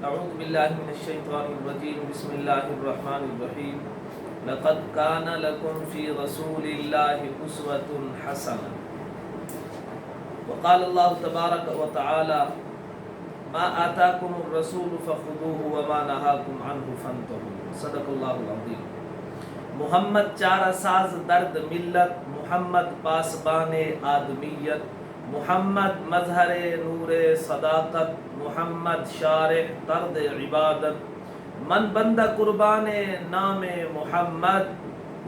اعوذ باللہ من الشیطان الرجیم بسم اللہ الرحمن الرحیم لقد کان لکم فی رسول اللہ اسوۃ حسنہ وقال اللہ تبارک وتعالی ما آتاکم الرسول فخذوه وما نہاکم عنہ فانتہوا صدق اللہ العظیم۔ محمد چارہ ساز درد ملت، محمد پاسبان آدمیت، محمد مظہر نور صداقت، محمد شارح طرد عبادت، من بندہ قربان نام محمد،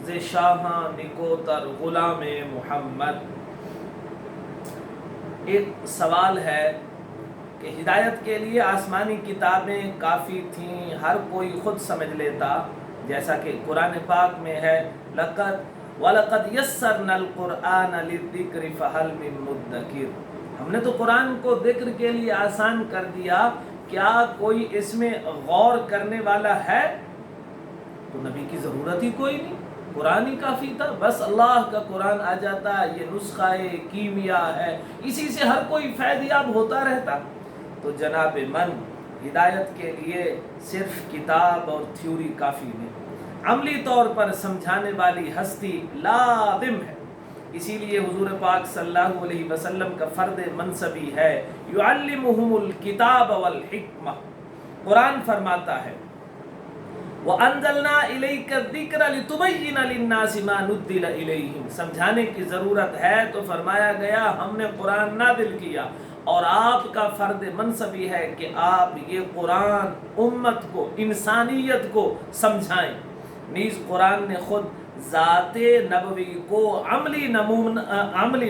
ز شاہاں نکوتر غلام محمد۔ ایک سوال ہے کہ ہدایت کے لیے آسمانی کتابیں کافی تھیں، ہر کوئی خود سمجھ لیتا، جیسا کہ قرآن پاک میں ہے وَلَقَدْ يَسَّرْنَا الْقُرْآنَ لِلذِّكْرِ فَهَلْ مِن مُدَّكِرٍ۔ ہم نے تو قرآن کو ذکر کے لیے آسان کر دیا، کیا کوئی اس میں غور کرنے والا ہے؟ تو نبی کی ضرورت ہی کوئی نہیں، قرآن ہی کافی تھا، بس اللہ کا قرآن آ جاتا، یہ نسخہ کیمیا ہے، اسی سے ہر کوئی فیض یاب ہوتا رہتا۔ تو جناب من ہدایت کے لیے صرف کتاب اور تھیوری کافی نہیں، عملی طور پر سمجھانے والی ہستی لازم ہے۔ اسی لیے حضور پاک صلی اللہ علیہ وسلم کا فرد منصبی ہے یعلمہم الکتاب والحکمہ۔ قرآن فرماتا ہے وَأَنزَلْنَا إِلَيْكَ الذِّكْرَ لِتُبَيِّنَ لِلنَّاسِ مَا نُزِّلَ إِلَيْهِمْ۔ سمجھانے کی ضرورت ہے تو فرمایا گیا ہم نے قرآن نازل کیا، اور آپ کا فرد منصبی ہے کہ آپ یہ قرآن امت کو، انسانیت کو سمجھائیں۔ نیز قرآن نے خود ذات نبوی کو عملی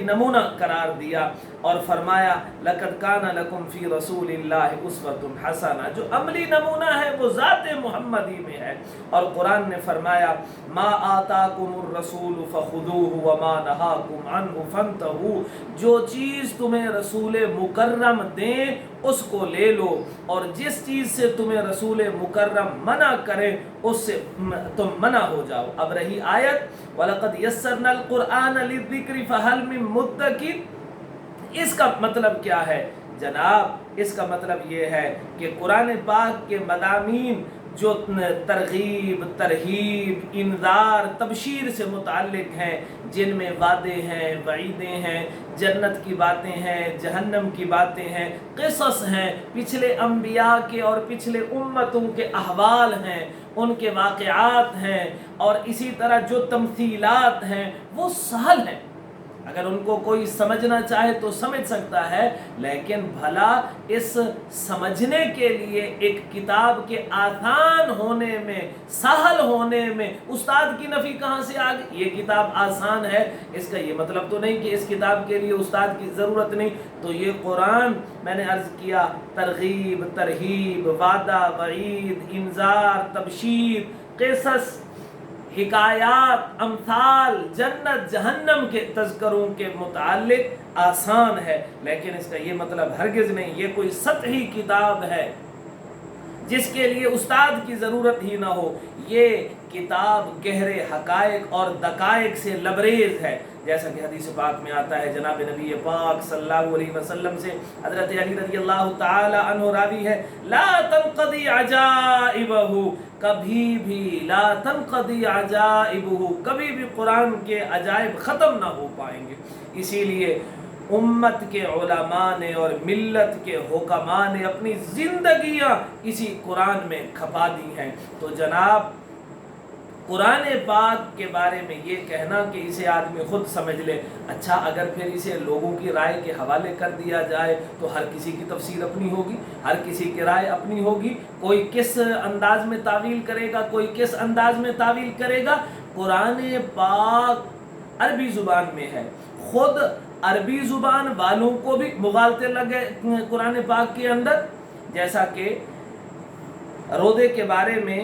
نمونہ قرار دیا اور فرمایا لَقَدْ كَانَ لَكُمْ فِي رَسُولِ اللَّهِ أُسْوَةٌ حَسَنَةٌ۔ جو عملی نمونہ ہے وہ ذات محمدی میں ہے، اور قرآن نے فرمایا مَا آتَاكُمُ الرَّسُولُ فَخُذُوهُ وَمَا نَهَاكُمْ عَنْهُ فَانْتَهُوا۔ جو چیز تمہیں رسول مکرم دیں اس کو لے لو، اور جس چیز سے تمہیں رسول مکرم منع کریں اس سے تم منع ہو جاؤ۔ اب رہی آیت وَلَقَدْ يَسَّرْنَا الْقُرْآنَ لِلذِّكْرِ فَهَلْ مِن مُدَّكِرٍ۔ اس کا مطلب کیا ہے جناب؟ اس کا مطلب یہ ہے کہ قرآن پاک کے مضامین جو ترغیب، ترہیب، انذار، تبشیر سے متعلق ہیں، جن میں وعدے ہیں، وعیدیں ہیں، جنت کی باتیں ہیں، جہنم کی باتیں ہیں، قصص ہیں، پچھلے انبیاء کے اور پچھلے امتوں کے احوال ہیں، ان کے واقعات ہیں، اور اسی طرح جو تمثیلات ہیں وہ سہل ہیں، اگر ان کو کوئی سمجھنا چاہے تو سمجھ سکتا ہے، لیکن بھلا اس سمجھنے کے لیے ایک کتاب کے آسان ہونے میں، سہل ہونے میں استاد کی نفی کہاں سے آ گئی؟ یہ کتاب آسان ہے، اس کا یہ مطلب تو نہیں کہ اس کتاب کے لیے استاد کی ضرورت نہیں۔ تو یہ قرآن میں نے عرض کیا ترغیب، ترہیب، وعدہ، وعید، انذار، تبشیر، قصص، حکایات، امثال، جنت جہنم کے تذکروں کے متعلق آسان ہے، لیکن اس کا یہ مطلب ہرگز نہیں یہ کوئی سطحی کتاب ہے جس کے لیے استاد کی ضرورت ہی نہ ہو۔ یہ کتاب گہرے حقائق اور دقائق سے لبریز ہے، جیسا کہ حدیث پاک میں آتا ہے، جناب نبی پاک صلی اللہ علیہ وسلم سے حضرت علی رضی اللہ تعالی عنہ راوی ہے لا تنقضی عجائبہ، کبھی بھی لا تنقضی عجائبہ، کبھی بھی قرآن کے عجائب ختم نہ ہو پائیں گے۔ اسی لیے امت کے علماء نے اور ملت کے حکماء نے اپنی زندگیاں اسی قرآن میں کھپا دی ہیں۔ تو جناب قرآن پاک کے بارے میں یہ کہنا کہ اسے آدمی خود سمجھ لے، اچھا اگر پھر اسے لوگوں کی رائے کے حوالے کر دیا جائے تو ہر کسی کی تفسیر اپنی ہوگی، ہر کسی کی رائے اپنی ہوگی، کوئی کس انداز میں تعویل کرے گا، کوئی کس انداز میں تعویل کرے گا۔ قرآن پاک عربی زبان میں ہے، خود عربی زبان والوں کو بھی مغالطے لگے قرآن پاک کے اندر، جیسا کہ روزے کے بارے میں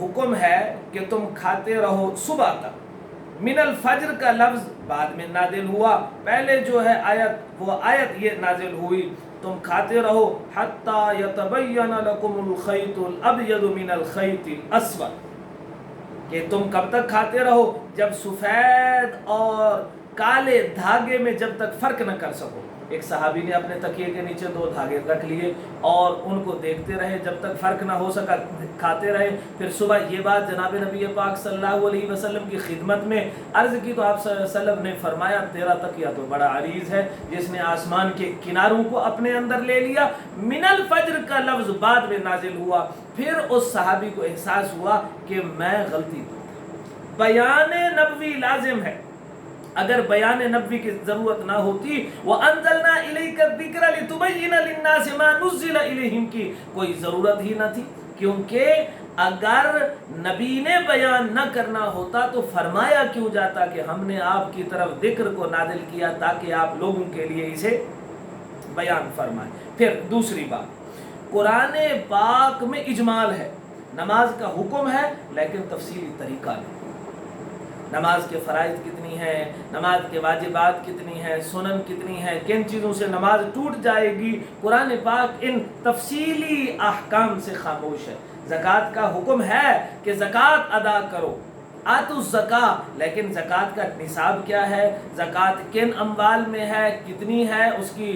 حکم ہے کہ تم کھاتے رہو صبح تک، من الفجر کا لفظ بعد میں نازل ہوا، پہلے جو ہے آیت وہ آیت یہ نازل ہوئی تم کھاتے رہو حتی یتبین لکم الخیط الابیض من الخیط الاسود، کہ تم کب تک کھاتے رہو؟ جب سفید اور کالے دھاگے میں جب تک فرق نہ کر سکو۔ ایک صحابی نے اپنے تکیے کے نیچے 2 دھاگے رکھ لیے اور ان کو دیکھتے رہے جب تک فرق نہ ہو سکا، کھاتے رہے۔ پھر صبح یہ بات جناب نبی پاک صلی اللہ علیہ وسلم کی خدمت میں عرض کی تو آپ صلی اللہ علیہ وسلم نے فرمایا تیرا تکیہ تو بڑا عریض ہے جس نے آسمان کے کناروں کو اپنے اندر لے لیا۔ من الفجر کا لفظ بعد میں نازل ہوا، پھر اس صحابی کو احساس ہوا کہ میں غلطی کرتا۔ بیان نبوی لازم ہے، اگر بیان نبوی کی ضرورت نہ ہوتی وَأَنزَلْنَا إِلَيْكَ الذِّكْرَ لِتُبَيِّنَ لِلنَّاسِ مَا نُزِّلَ إِلَيْهِمْ کی کوئی ضرورت ہی نہ تھی، کیونکہ اگر نبی نے بیان نہ کرنا ہوتا تو فرمایا کیوں جاتا کہ ہم نے آپ کی طرف ذکر کو نازل کیا تاکہ آپ لوگوں کے لیے اسے بیان فرمائیں۔ پھر دوسری بات، قرآن پاک میں اجمال ہے، نماز کا حکم ہے لیکن تفصیلی طریقہ نہیں۔ نماز کے فرائض کتنی ہیں، نماز کے واجبات کتنی ہیں، سنن کتنی ہیں، کن چیزوں سے نماز ٹوٹ جائے گی، قرآن پاک ان تفصیلی احکام سے خاموش ہے۔ زکوٰۃ کا حکم ہے کہ زکوٰۃ ادا کرو، آتوا الزکاۃ، لیکن زکوٰۃ کا نصاب کیا ہے، زکوٰۃ کن اموال میں ہے، کتنی ہے، اس کی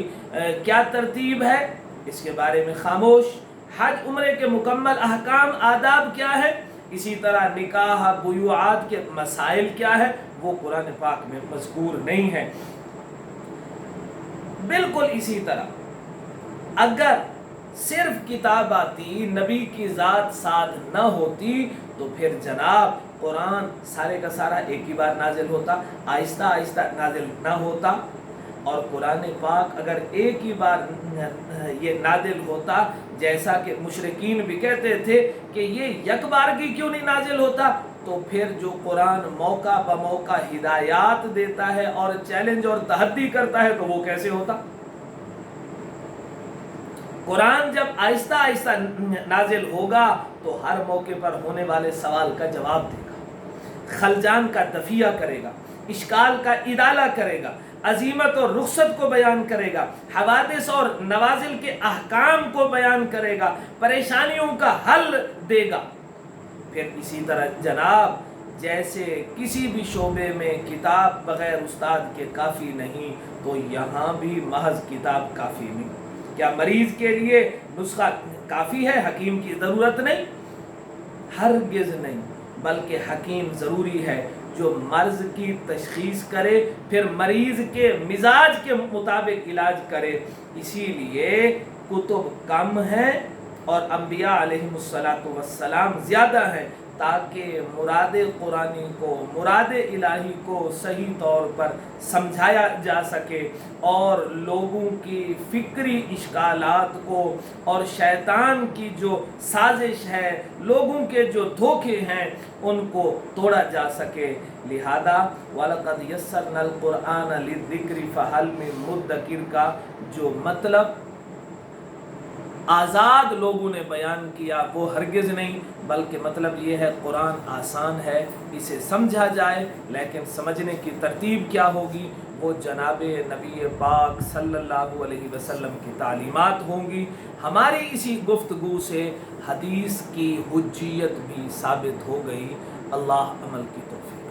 کیا ترتیب ہے، اس کے بارے میں خاموش۔ حج عمرے کے مکمل احکام آداب کیا ہے، اسی طرح نکاح بیوعات کے مسائل کیا ہے، وہ قرآن پاک میں مذکور نہیں ہے۔ بالکل اسی طرح اگر صرف کتاب آتی، نبی کی ذات ساتھ نہ ہوتی تو پھر جناب قرآن سارے کا سارا ایک ہی بار نازل ہوتا، آہستہ آہستہ نازل نہ ہوتا۔ اور قرآن پاک اگر ایک ہی بار یہ نازل ہوتا، جیسا کہ مشرکین بھی کہتے تھے کہ یہ یک بارگی کیوں نہیں نازل ہوتا، تو پھر جو قرآن موقع بموقع ہدایات دیتا ہے اور چیلنج اور تحدی کرتا ہے تو وہ کیسے ہوتا؟ قرآن جب آہستہ آہستہ نازل ہوگا تو ہر موقع پر ہونے والے سوال کا جواب دے گا، خلجان کا دفیہ کرے گا، اشکال کا ادالہ کرے گا، عزیمت اور رخصت کو بیان کرے گا، حوادث اور نوازل کے احکام کو بیان کرے گا، پریشانیوں کا حل دے گا۔ پھر اسی طرح جناب جیسے کسی بھی شعبے میں کتاب بغیر استاد کے کافی نہیں، تو یہاں بھی محض کتاب کافی نہیں۔ کیا مریض کے لیے نسخہ کافی ہے، حکیم کی ضرورت نہیں؟ ہرگز نہیں، بلکہ حکیم ضروری ہے جو مرض کی تشخیص کرے، پھر مریض کے مزاج کے مطابق علاج کرے۔ اسی لیے کتب کم ہیں اور انبیاء علیہم السلام زیادہ ہیں، تاکہ مراد قرآنی کو، مراد الہی کو صحیح طور پر سمجھایا جا سکے اور لوگوں کی فکری اشکالات کو اور شیطان کی جو سازش ہے، لوگوں کے جو دھوکے ہیں، ان کو توڑا جا سکے۔ لہذا وَلَقَدْ يَسَّرْنَا الْقُرْآنَ لِلذِّكْرِ فَهَلْ مِن مُدَّكِرٍ کا جو مطلب آزاد لوگوں نے بیان کیا وہ ہرگز نہیں، بلکہ مطلب یہ ہے قرآن آسان ہے، اسے سمجھا جائے، لیکن سمجھنے کی ترتیب کیا ہوگی وہ جناب نبی پاک صلی اللہ علیہ وسلم کی تعلیمات ہوں گی۔ ہماری اسی گفتگو سے حدیث کی حجیت بھی ثابت ہو گئی۔ اللہ عمل کی توفیق۔